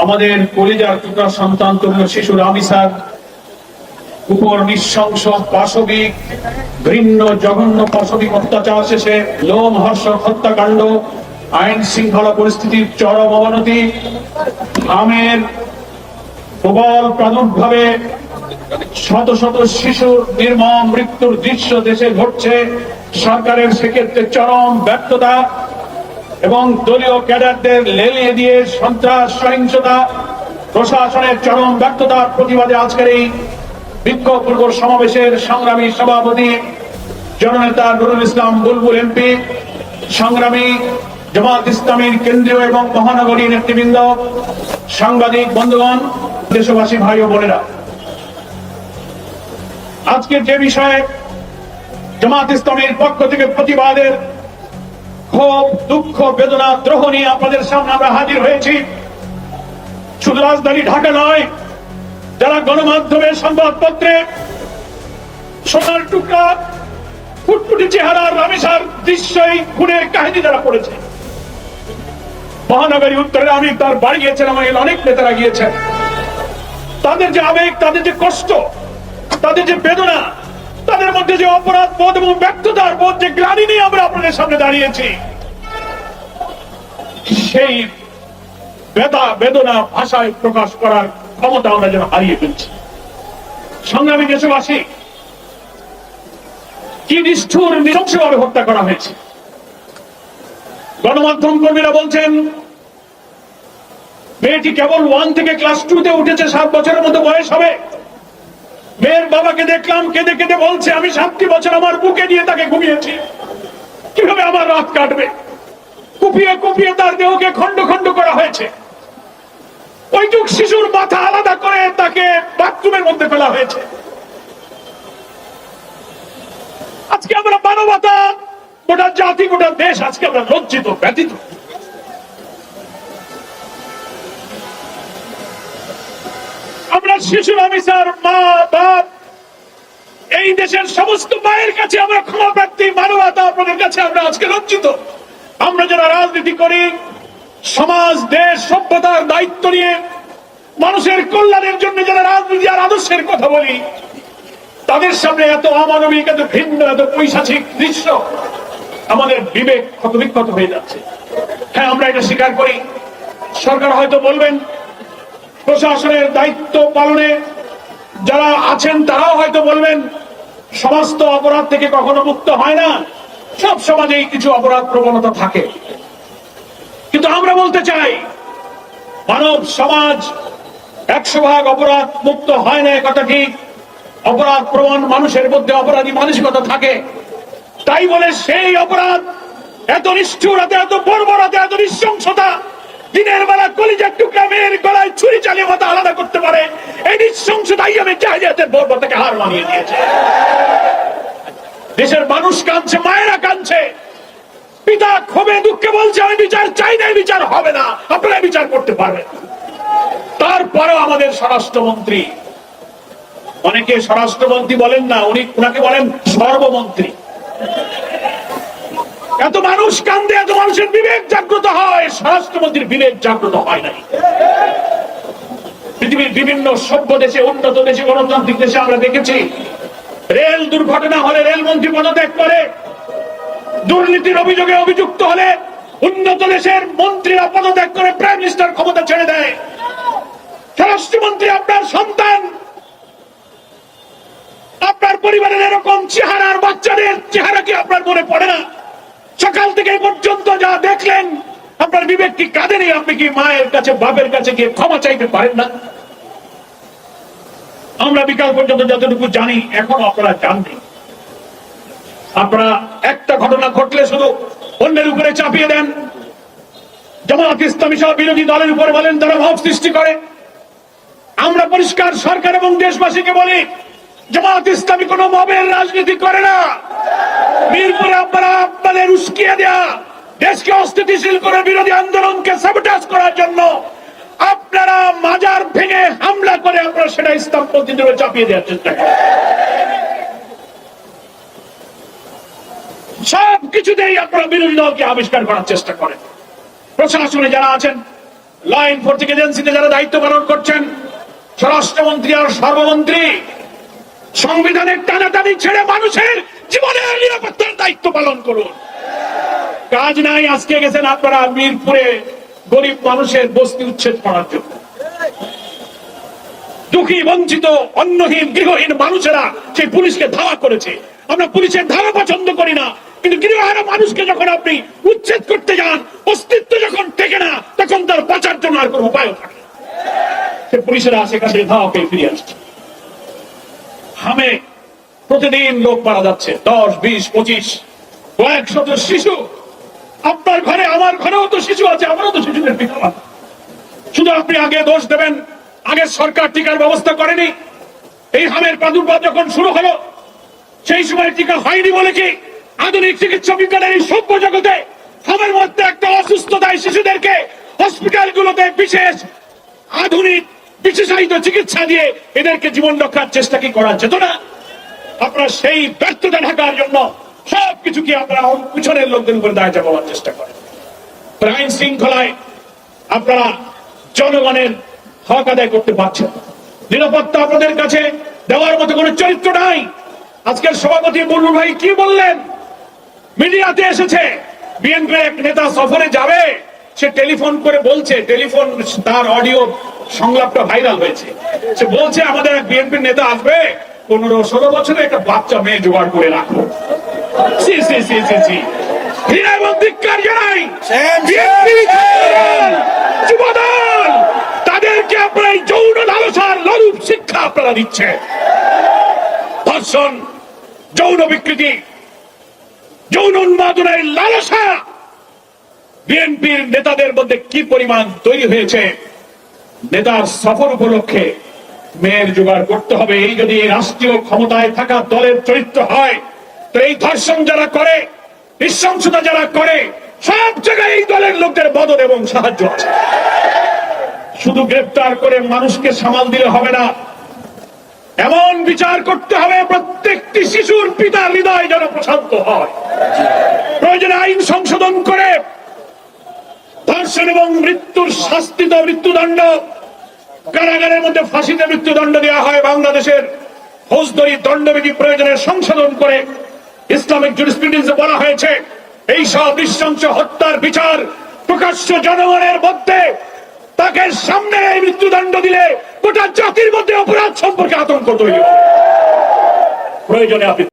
আমাদের কলিজার টুকরা সন্তান তরুণ শিশু রামিসার উপর নৃশংস পাশবিক ঘৃণ্য জঘন্য পাশবিক অত্যাচার শেষে লোমহর্ষক হত্যাকাণ্ড, আইন শৃঙ্খলা পরিস্থিতির চরম অবনতি, আমের প্রবল প্রাদুর্ভাবে শত শত শিশুর নির্মম মৃত্যুর দৃশ্য দেশে ঘটছে, সরকারের সেক্ষেত্রে চরম ব্যর্থতা এবং দলীয় ক্যাডারদের লেলিয়ে দিয়ে সন্ত্রাস সহিংসতা, প্রশাসনের চরম ব্যর্থতার প্রতিবাদে আজকের এই বিক্ষোভ পূর্ব সমাবেশের সংগ্রামী সভাপতি জননেতা নুরুল ইসলাম বুলবুল এমপি, সংগ্রামী জামাত ইসলামীর কেন্দ্রীয় এবং মহানগরী নেতৃবৃন্দ, সাংবাদিক বন্ধুগণ, দেশবাসী ভাই ও বোনেরা, আজকের যে বিষয়ে জামাত ইসলামীর পক্ষ থেকে প্রতিবাদের ক্ষোভ, দুঃখ, বেদনা, দ্রোহ নিয়ে আপনাদের সামনে আমরা হাজির হয়েছি, শুধু রাজধানী ঢাকা নয়, যারা গণমাধ্যমে সংবাদপত্রে সোনার টুকরা ফুটফুটি চেহারার রামেসার দৃশ্যই খুনের কাহিনী যারা পড়েছে, মহানগরী উত্তরে আমি তার বাড়ি গিয়েছিলাম, অনেক নেতারা গিয়েছেন, তাদের যে আবেগ, তাদের যে কষ্ট, তাদের যে বেদনা, তাদের মধ্যে যে অপরাধ বোধ এবং ব্যর্থতার বোধ, যে গ্লানি নিয়ে আমরা আপনাদের সামনে দাঁড়িয়েছি, সেই বেদনা ভাষায় প্রকাশ করার ক্ষমতা আমরা যেন হারিয়ে ফেলছি। সংগ্রামী দেশবাসী, কি নিষ্ঠুর নৃশংসভাবে হত্যা করা হয়েছে। গণমাধ্যম কর্মীরা বলছেন মেয়েটি কেবল 1 থেকে ক্লাস 2-তে উঠেছে, 7 বছরের মতো বয়স হবে। মেয়ের বাবাকে দেখলাম কেঁদে কেঁদে বলছে, আমি 7টি বছর আমার বুকে নিয়ে তাকে ঘুমিয়েছি, কিভাবে আমার রাত কাটবে। কুপিয়ে কুপিয়ে তার দেহকে খন্ড খন্ড করা হয়েছে। ওইটুক শিশুর মাথা আলাদা করে তাকে বাথরুমের মধ্যে ফেলা হয়েছে। আজকে আমরা মানবতা, গোটা জাতি, গোটা দেশ আজকে আমরা লজ্জিত, ব্যথিত। আমরা শিশু রামিসার মা বাপ, এই দেশের সমস্ত মায়ের কাছে আমরা ক্ষমা প্রার্থী, মানবতা আপনাদের কাছে আমরা আজকে লজ্জিত। আমরা যারা রাজনীতি করি, সমাজ, দেশ, সভ্যতার দায়িত্ব নিয়ে মানুষের কল্যাণের জন্য যারা রাজনীতি আর আদর্শের কথা বলি, তাদের সামনে এত অমানবিক, এত ভিন্ন, এত পৈশাচিক দৃশ্য, আমাদের বিবেক ক্ষতবিক্ষত হয়ে যাচ্ছে। হ্যাঁ, আমরা এটা স্বীকার করি। সরকার হয়তো বলবেন, প্রশাসনের দায়িত্ব পালনে যারা আছেন তারাও হয়তো বলবেন, সমস্ত অপরাধ থেকে কখনো মুক্ত হয় না, সব সমাজেই কিছু অপরাধ প্রবণতা থাকে। কিন্তু আমরা বলতে চাই, মানব সমাজ 100% অপরাধ মুক্ত হয় না, কথা ঠিক। অপরাধ প্রবণ মানুষের মধ্যে অপরাধী মানসিকতা থাকে। তাই বলে সেই অপরাধ এত নিষ্ঠুরতা, এত বর্বরতা, এত নৃশংসতা, দিনের বেলা কলিজার টুকরা মেয়ের গলায় ছুরি চালিয়ে মাথা আলাদা করতে পারে, এই নৃশংসতাই আমি জাহিলিয়াতের বর্বরতাকে হার মানিয়ে দিয়েছে। দেশের মানুষ কাঁদছে, মায়েরা কাঁদছে, পিতা ক্ষোভে দুঃখে বলছে, আমি বিচার চাই না, বিচার হবে না, আপনারা বিচার করতে পারবেন। তারপরেও আমাদের স্বরাষ্ট্রমন্ত্রী, অনেকে স্বরাষ্ট্রমন্ত্রী বলেন না, উনাকে বলেন সর্বমন্ত্রী। এত মানুষ কান্দে, এত মানুষের বিবেক জাগ্রত হয়, স্বরাষ্ট্রমন্ত্রীর বিবেক জাগ্রত হয় নাই। পৃথিবীর বিভিন্ন সভ্য দেশে, উন্নত দেশে, গণতান্ত্রিক দেশে আমরা দেখেছি, রেল দুর্ঘটনা হলে রেলমন্ত্রী পদত্যাগ করে, দুর্নীতির অভিযোগে অভিযুক্ত হলে উন্নত দেশের মন্ত্রীরা পদত্যাগ করে প্রাইম মিনিস্টার ক্ষমতা ছেড়ে দেয়। স্বরাষ্ট্রমন্ত্রী আপনার সন্তান, আপনার পরিবারের এরকম চেহারার বাচ্চাদের চেহারা কি আপনার মনে পড়ে না? সকাল থেকে পর্যন্ত যা দেখলেন, আপনার বিবেক কি কাঁদে নেই? আপনি কি মায়ের কাছে, বাপের কাছে গিয়ে ক্ষমা চাইতে পারেন না? আমরা বিকাল পর্যন্ত যতটুকু জানি, এখনো আপনারা জানবেন। আপনারা একটা ঘটনা ঘটলে শুধু অন্যের উপরে চাপিয়ে দেন। জামাত ইসলামী সহ বিরোধী দলের উপর বলেন তারা ভাব সৃষ্টি করে। আমরা পরিষ্কার সরকার এবং দেশবাসীকে বলি, জামাত ইসলামী কোন মবের রাজনীতি করে না। মিরপুরে আপনারা আপনাদের উস্কিয়ে দেয়া, দেশকে অস্থিতিশীল করে বিরোধী আন্দোলনকে সাবোটাজ করার জন্য আপনারা মাজার ভেঙে হামলা করে আপনারা সেটা ইসলামপন্থীদের চাপিয়ে দেওয়ার চেষ্টা করেন। সবকিছুতেই আপনারা বিরোধী দলকে আবিষ্কার করার চেষ্টা করেন। প্রশাসনে যারা আছেন ল এনফোর্সিং এজেন্সিতে যারা দায়িত্ব পালন করছেন, স্বরাষ্ট্রমন্ত্রী আর সর্বমন্ত্রী, সংবিধানের টানাটানি ছেড়ে মানুষের জীবনের নিরাপত্তার দায়িত্ব পালন করুন। কাজ নাই, আজকে গেছেন আপনারা মিরপুরে গরিব মানুষের বস্তি উচ্ছেদ করার জন্য। দুঃখী, বঞ্চিত, অন্নহীন, গৃহহীন মানুষেরা সেই পুলিশকে ধাওয়া করেছে। আমরা পুলিশের ধাওয়া পছন্দ করি না, কিন্তু গৃহহারা মানুষকে যখন আপনি উচ্ছেদ করতে যান, অস্তিত্ব যখন টেকে না, তখন তার বাঁচার জন্য আর কোনো উপায় থাকে না। সে পুলিশেরা সেখানে ধাওয়া পেয়ে ফিরে আসছে। হামে প্রতিদিন লোক মারা যাচ্ছে, 10, 20, 25, কয়েক শত শিশু। আপনার ঘরে, আমার ঘরেও তো শিশু আছে, আমারও তো শিশুদের পিতা মাতা। শুধু আপনি আগে দোষ দেবেন, আগে সরকার টিকার ব্যবস্থা করেনি। এই হামের প্রাদুর্ভাব যখন শুরু হলো, সেই সময় টিকা হয়নি বলে কি আধুনিক চিকিৎসা বিজ্ঞানের এই সভ্য জগতে হামের মধ্যে একটা অসুস্থতায় শিশুদেরকে হসপিটালগুলোতে বিশেষ আধুনিক বিশেষায়িত চিকিৎসা দিয়ে এদেরকে জীবন রক্ষার চেষ্টা কি করা যেত না? আপনারা সেই ব্যর্থতা ঢাকার জন্য সবকিছু কি আপনারা পিছনের লোকদের উপরে দায় চাপাবার চেষ্টা করেন। আইন শৃঙ্খলায় আপনারা জনগণের হক আদায় করতে পারছেন। নিরাপত্তা আপনাদের কাছে দেওয়ার মতো কোনো চরিত্র নাই। আজকের সভাপতি বুলবুল ভাই কি বললেন, মিডিয়াতে এসেছে বিএনপির এক নেতা সফরে যাবে, সে টেলিফোন করে বলছে, টেলিফোন তার অডিও সংলাপটা ভাইরাল হয়েছে, সে বলছে আমাদের এক বিএনপির নেতা আসবে, 15-16 বছরে একটা বাচ্চা মেয়ে জোগাড় করে রাখো। সি সি সি সি সি ঘৃণা এবং ধিক্কার জানাই বিএনপি যুবদল, তাদেরকে আপনারা এই যৌন লালসার লরূপ শিক্ষা আপনারা দিচ্ছেন। ধর্ষণ, যৌন বিকৃতি, যৌন উন্মাদনের লালসা বিএনপির নেতাদের মধ্যে কি পরিমাণ তৈরি হয়েছে। নেতার সফর উপলক্ষে মেয়ের জোগাড় করতে হবে, এই যদি রাষ্ট্রীয় ক্ষমতায় থাকা দলের চরিত্র হয়, তো এই ধর্ষণ যারা করে, নৃশংসতা যারা করে, সব জায়গায় এই দলের লোকদের মদত এবং সাহায্য আছে। শুধু গ্রেফতার করে মানুষকে সামাল দিলে হবে না, এমন বিচার করতে হবে প্রত্যেকটি শিশুর পিতার হৃদয় যেন প্রশান্ত হয়। প্রয়োজনে আইন সংশোধন করে ধর্ষণ এবং মৃত্যুর শাস্তিতে মৃত্যুদণ্ড, কারাগারের মধ্যে ফাঁসিতে মৃত্যুদণ্ড দেওয়া হয়। বাংলাদেশের ফৌজদারি দণ্ডবিধি প্রয়োজনে সংশোধন করে ইসলামিক জুরিসপ্রুডেন্সে বলা হয়েছে এই সব নৃশংস হত্যার বিচার প্রকাশ্য জনগণের মধ্যে, তাকে সামনে এই মৃত্যুদণ্ড দিলে গোটা জাতির মধ্যে অপরাধ সম্পর্কে আতঙ্ক তৈরি হবে। প্রয়োজনে আপনি